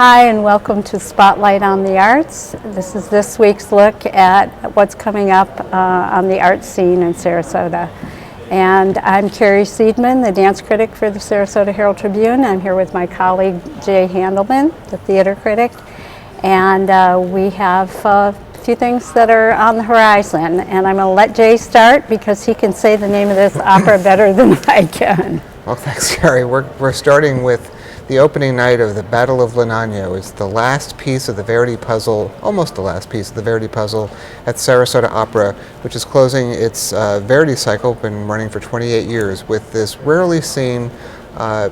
Hi, and welcome to Spotlight on the Arts. This is this week's look at what's coming up on the art scene in Sarasota. And I'm Carrie Seidman, the dance critic for the Sarasota Herald-Tribune. I'm here with my colleague Jay Handelman, the theater critic. And we have a few things that are on the horizon. And I'm going to let Jay start because he can say the name of this opera better than I can. Well, thanks, Carrie. We're starting with the opening night of the Battle of Lanai. It's the last piece of the Verdi puzzle, almost the last piece of the Verdi puzzle at Sarasota Opera, which is closing its Verdi cycle, been running for 28 years, with this rarely seen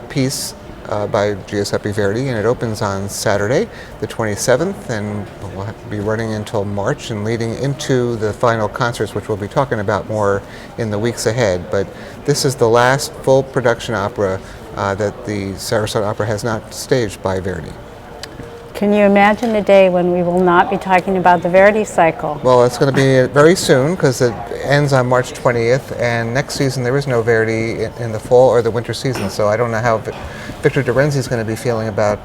piece by Giuseppe Verdi, and it opens on Saturday, the 27th, and will be running until March and leading into the final concerts, which we'll be talking about more in the weeks ahead. But this is the last full production opera that the Sarasota Opera has not staged by Verdi. Can you imagine a day when we will not be talking about the Verdi cycle? Well, it's going to be very soon because it ends on March 20th, and next season there is no Verdi in the fall or the winter season, so I don't know how Victor Dorenzi is going to be feeling about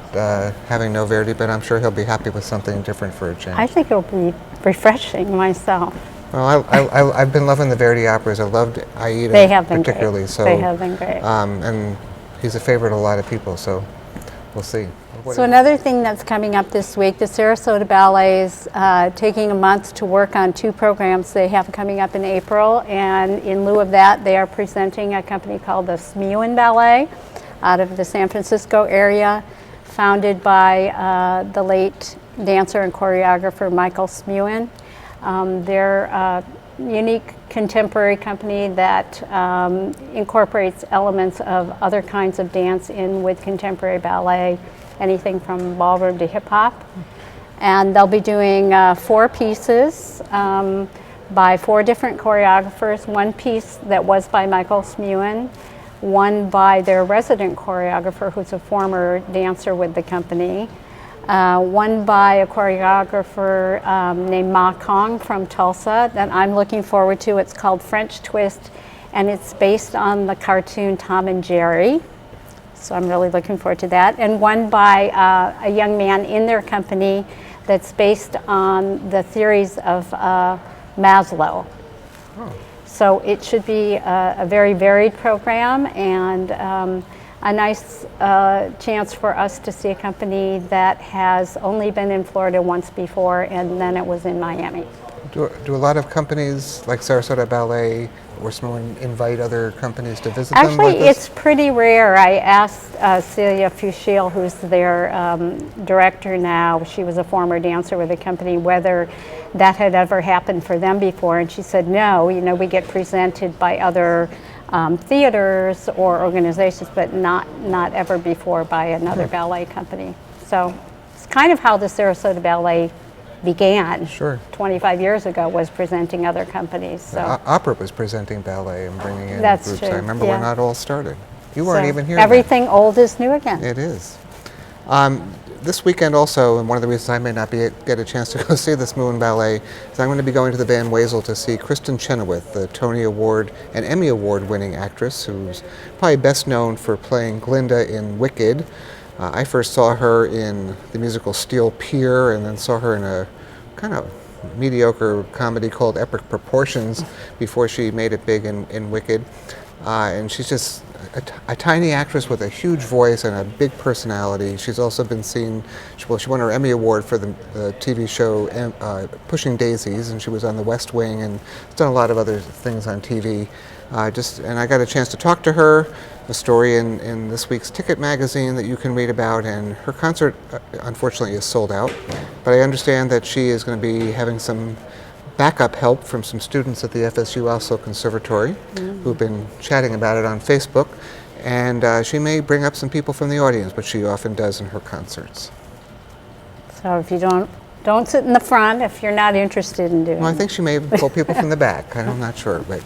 having no Verdi, but I'm sure he'll be happy with something different for a change. I think it'll be refreshing myself. Well, I've been loving the Verdi operas. I loved Aida They have been particularly. Great. So, they have been great. And he's a favorite of a lot of people, so we'll see. So another thing that's coming up this week, the Sarasota Ballet is taking a month to work on two programs they have coming up in April, and in lieu of that they are presenting a company called the Smewin Ballet out of the San Francisco area, founded by the late dancer and choreographer Michael Smewin. They're a unique contemporary company that incorporates elements of other kinds of dance in with contemporary ballet, anything from ballroom to hip hop. And they'll be doing 4 pieces by 4 different choreographers. One piece that was by Michael Smewin, one by their resident choreographer who's a former dancer with the company, one by a choreographer named Ma Kong from Tulsa that I'm looking forward to. It's called French Twist, and it's based on the cartoon Tom and Jerry. So I'm really looking forward to that. And one by a young man in their company that's based on the theories of Maslow. Oh. So it should be a very varied program, and a nice chance for us to see a company that has only been in Florida once before, and then it was in Miami. Do a lot of companies like Sarasota Ballet or Smewin invite other companies to visit them? Actually, it's pretty rare. I asked Celia Fuchile, who's their director now, she was a former dancer with the company, whether that had ever happened for them before, and she said no. You know, we get presented by other theaters or organizations, but not ever before by another ballet company. So it's kind of how the Sarasota Ballet began. Sure. 25 years ago, was presenting other companies. So opera was presenting ballet and bringing in That's groups. true. I remember when that all started. You weren't even here. Everything old is new again. It is. This weekend also, and one of the reasons I may not get a chance to go see the Smewin Ballet, is I'm going to be going to the Van Wezel to see Kristen Chenoweth, the Tony Award and Emmy Award winning actress, who's probably best known for playing Glinda in Wicked. I first saw her in the musical Steel Pier, and then saw her in a kind of mediocre comedy called Epic Proportions before she made it big in Wicked. And she's just a tiny actress with a huge voice and a big personality. She's also been seen, she won her Emmy Award for the TV show Pushing Daisies, and she was on The West Wing, and has done a lot of other things on TV. And I got a chance to talk to her, a story in this week's Ticket magazine that you can read about, and her concert unfortunately is sold out. But I understand that she is going to be having some backup help from some students at the FSU also Conservatory who've been chatting about it on Facebook, and she may bring up some people from the audience, which she often does in her concerts. So if you don't sit in the front if you're not interested in doing it. Well, I think she may pull people from the back. I'm not sure, but.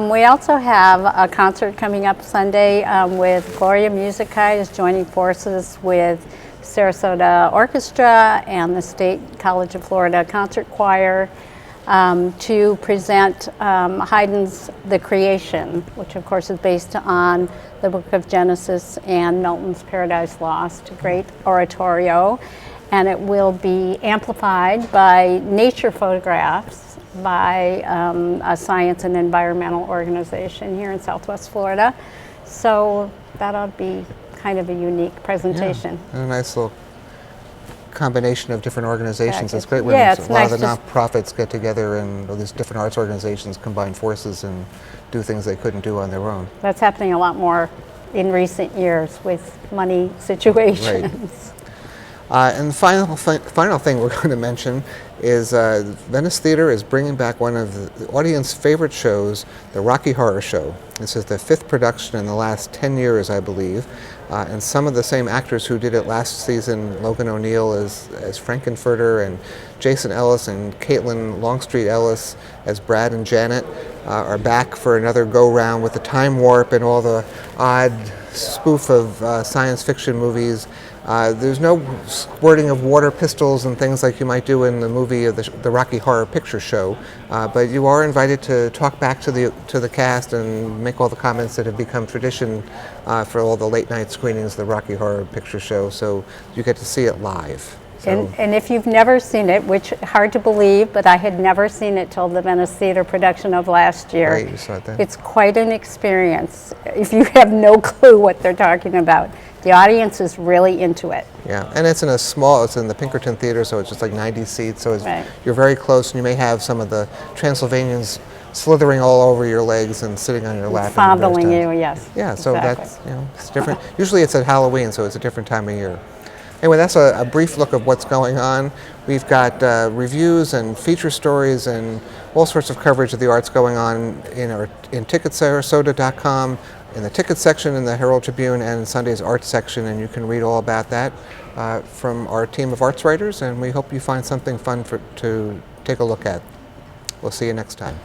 We also have a concert coming up Sunday with Gloria Musica is joining forces with Sarasota Orchestra and the State College of Florida Concert Choir. to present Haydn's The Creation, which of course is based on the book of Genesis and Milton's Paradise Lost, a great oratorio. And it will be amplified by nature photographs by a science and environmental organization here in Southwest Florida. So that'll be kind of a unique presentation. Yeah, and a nice little combination of different organizations. It's great when yeah, a lot of the nonprofits get together and all these different arts organizations combine forces and do things they couldn't do on their own. That's happening a lot more in recent years with money situations. Right. And the final thing we're going to mention is Venice Theater is bringing back one of the audience's favorite shows, the Rocky Horror Show. This is the 5th production in the last 10 years, I believe. And some of the same actors who did it last season, Logan O'Neill as Frankenfurter, and Jason Ellis and Caitlin Longstreet Ellis as Brad and Janet, are back for another go-round with the time warp and all the odd spoof of science fiction movies. There's no squirting of water pistols and things like you might do in the movie of the Rocky Horror Picture Show, but you are invited to talk back to the cast and make all the comments that have become tradition for all the late night screenings of the Rocky Horror Picture Show, so you get to see it live. So. And if you've never seen it, which hard to believe, but I had never seen it till the Venice Theater production of last year. Right, you saw it then. It's quite an experience if you have no clue what they're talking about. The audience is really into it. Yeah, and it's in the Pinkerton Theater, so it's just like 90 seats, so Right. You're very close, and you may have some of the Transylvanians slithering all over your legs and sitting on your lap. Fondling you, yes. Yeah, so exactly. that's, it's different. Usually it's at Halloween, so it's a different time of year. Anyway, that's a brief look of what's going on. We've got reviews and feature stories and all sorts of coverage of the arts going on in ticketsarasota.com, in the ticket section in the Herald-Tribune, and in Sunday's arts section, and you can read all about that from our team of arts writers, and we hope you find something fun to take a look at. We'll see you next time.